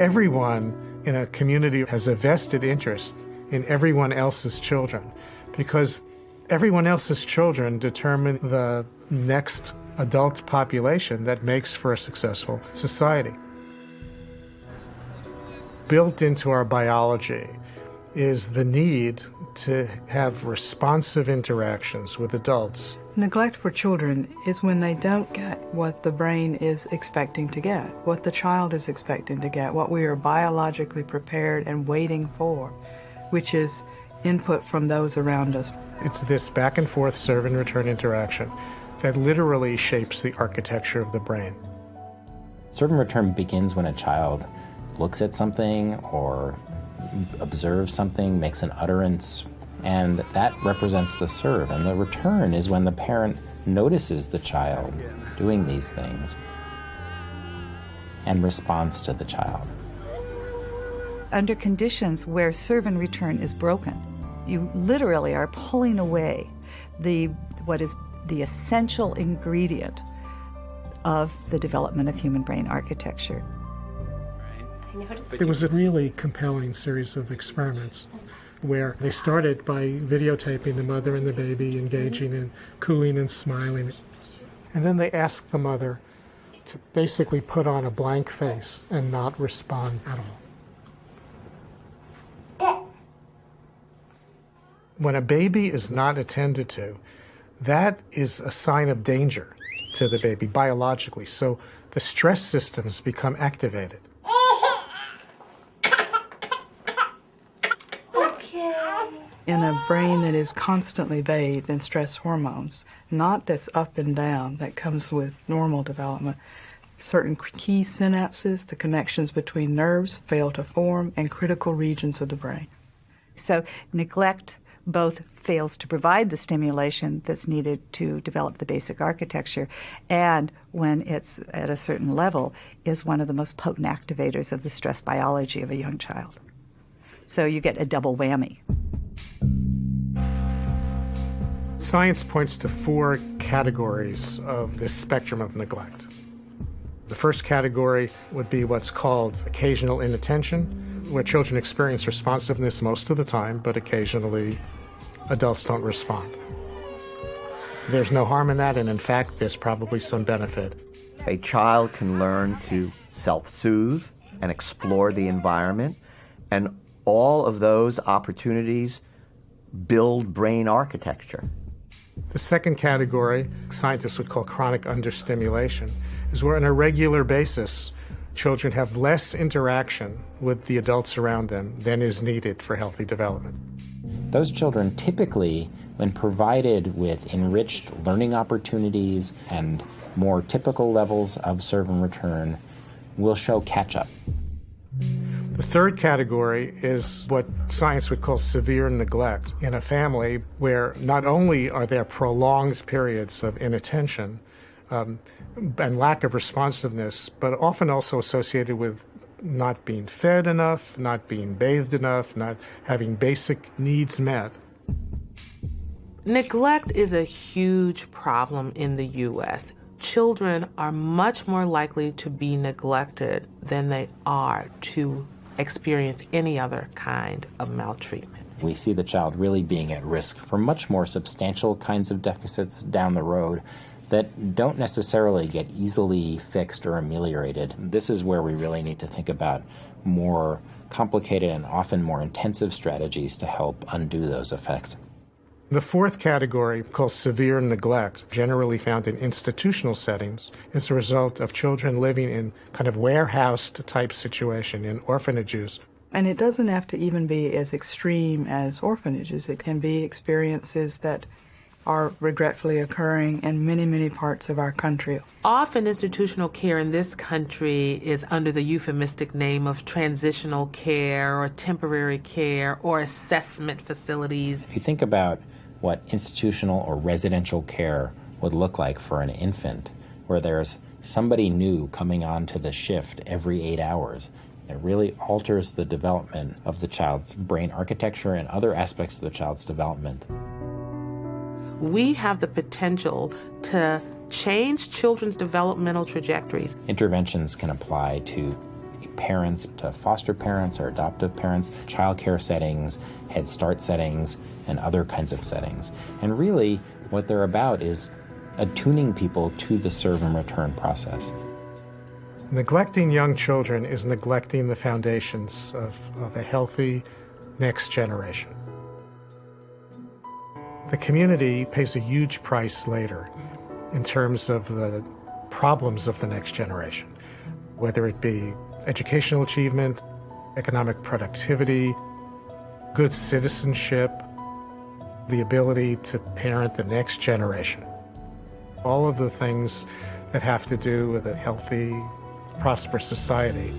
everyone in a community has a vested interest in everyone else's children, because everyone else's children determine the next adult population that makes for a successful society. Built into our biology is the need to have responsive interactions with adults. Neglect for children is when they don't get what the brain is expecting to get, what the child is expecting to get, what we are biologically prepared and waiting for, which is input from those around us. It's this back and forth serve and return interaction that literally shapes the architecture of the brain. Serve and return begins when a child looks at something or observes something, makes an utterance, and that represents the serve. And the return is when the parent notices the child doing these things and responds to the child. Under conditions where serve and return is broken, you literally are pulling away what is the essential ingredient of the development of human brain architecture. It was a really compelling series of experiments where they started by videotaping the mother and the baby engaging in cooing and smiling. And then they asked the mother to basically put on a blank face and not respond at all. When a baby is not attended to, that is a sign of danger to the baby biologically. So the stress systems become activated. In a brain that is constantly bathed in stress hormones, not that's up and down, that comes with normal development, certain key synapses, the connections between nerves, fail to form, and critical regions of the brain. So neglect both fails to provide the stimulation that's needed to develop the basic architecture, and when it's at a certain level, is one of the most potent activators of the stress biology of a young child. So you get a double whammy. Science points to 4 categories of this spectrum of neglect. The first category would be what's called occasional inattention, where children experience responsiveness most of the time, but occasionally adults don't respond. There's no harm in that, and in fact, there's probably some benefit. A child can learn to self-soothe and explore the environment, and all of those opportunities build brain architecture. The second category, scientists would call chronic understimulation, is where on a regular basis, children have less interaction with the adults around them than is needed for healthy development. Those children typically, when provided with enriched learning opportunities and more typical levels of serve and return, will show catch-up. The third category is what science would call severe neglect in a family where not only are there prolonged periods of inattention and lack of responsiveness, but often also associated with not being fed enough, not being bathed enough, not having basic needs met. Neglect is a huge problem in the U.S. Children are much more likely to be neglected than they are to experience any other kind of maltreatment. We see the child really being at risk for much more substantial kinds of deficits down the road that don't necessarily get easily fixed or ameliorated. This is where we really need to think about more complicated and often more intensive strategies to help undo those effects. The fourth category, called severe neglect, generally found in institutional settings, is a result of children living in kind of warehoused type situation in orphanages. And it doesn't have to even be as extreme as orphanages. It can be experiences that are regretfully occurring in many, many parts of our country. Often institutional care in this country is under the euphemistic name of transitional care or temporary care or assessment facilities. If you think about what institutional or residential care would look like for an infant, where there's somebody new coming onto the shift every 8 hours, it really alters the development of the child's brain architecture and other aspects of the child's development. We have the potential to change children's developmental trajectories. Interventions can apply to parents to foster parents or adoptive parents, child care settings, Head Start settings, and other kinds of settings. And really, what they're about is attuning people to the serve and return process. Neglecting young children is neglecting the foundations of a healthy next generation. The community pays a huge price later in terms of the problems of the next generation, whether it be educational achievement, economic productivity, good citizenship, the ability to parent the next generation. All of the things that have to do with a healthy, prosperous society.